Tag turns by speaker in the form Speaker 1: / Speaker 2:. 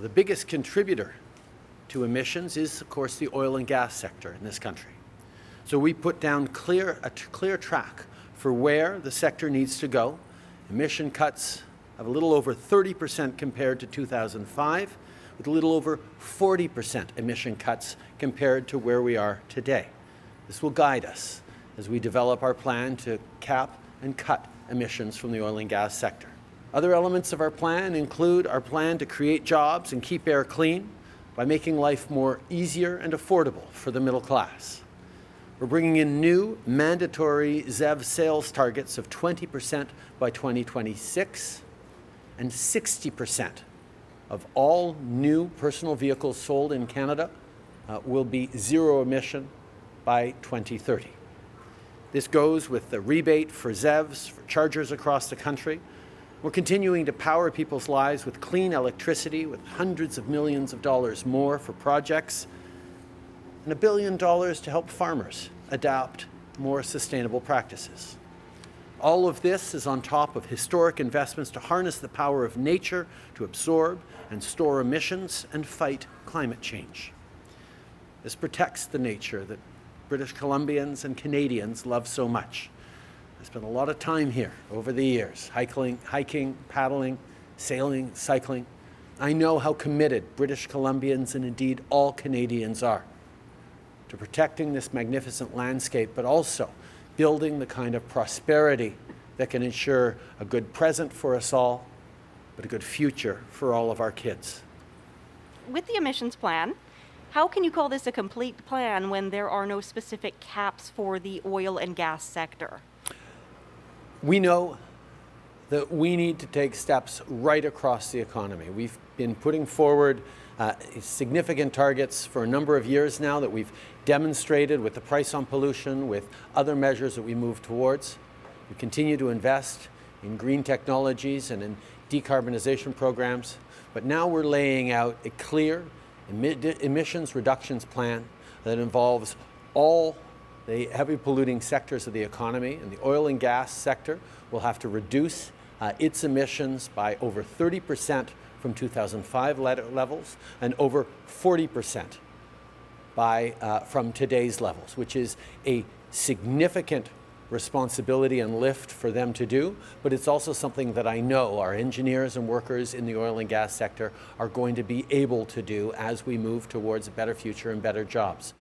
Speaker 1: The biggest contributor to emissions is, of course, the oil and gas sector in this country. So we put down a clear track for where the sector needs to go. Emission cuts of a little over 30% compared to 2005, with a little over 40% emission cuts compared to where we are today. This will guide us as we develop our plan to cap and cut emissions from the oil and gas sector. Other elements of our plan include our plan to create jobs and keep air clean by making life more easier and affordable for the middle class. We're bringing in new mandatory ZEV sales targets of 20% by 2026 and 60% of all new personal vehicles sold in Canada will be zero emission by 2030. This goes with the rebate for ZEVs, for chargers across the country. We're continuing to power people's lives with clean electricity, with hundreds of millions of dollars more for projects, and $1 billion to help farmers adopt more sustainable practices. All of this is on top of historic investments to harness the power of nature to absorb and store emissions and fight climate change. This protects the nature that British Columbians and Canadians love so much. I spent a lot of time here over the years, hiking, paddling, sailing, cycling. I know how committed British Columbians and indeed all Canadians are to protecting this magnificent landscape, but also building the kind of prosperity that can ensure a good present for us all, but a good future for all of our kids.
Speaker 2: With the emissions plan, how can you call this a complete plan when there are no specific caps for the oil and gas sector?
Speaker 1: We know that we need to take steps right across the economy. We've been putting forward significant targets for a number of years now that we've demonstrated with the price on pollution, with other measures that we move towards. We continue to invest in green technologies and in decarbonization programs, but now we're laying out a clear emissions reductions plan that involves all the heavy polluting sectors of the economy, and the oil and gas sector will have to reduce its emissions by over 30% from 2005 levels and over 40% from today's levels, which is a significant responsibility and lift for them to do, but it's also something that I know our engineers and workers in the oil and gas sector are going to be able to do as we move towards a better future and better jobs.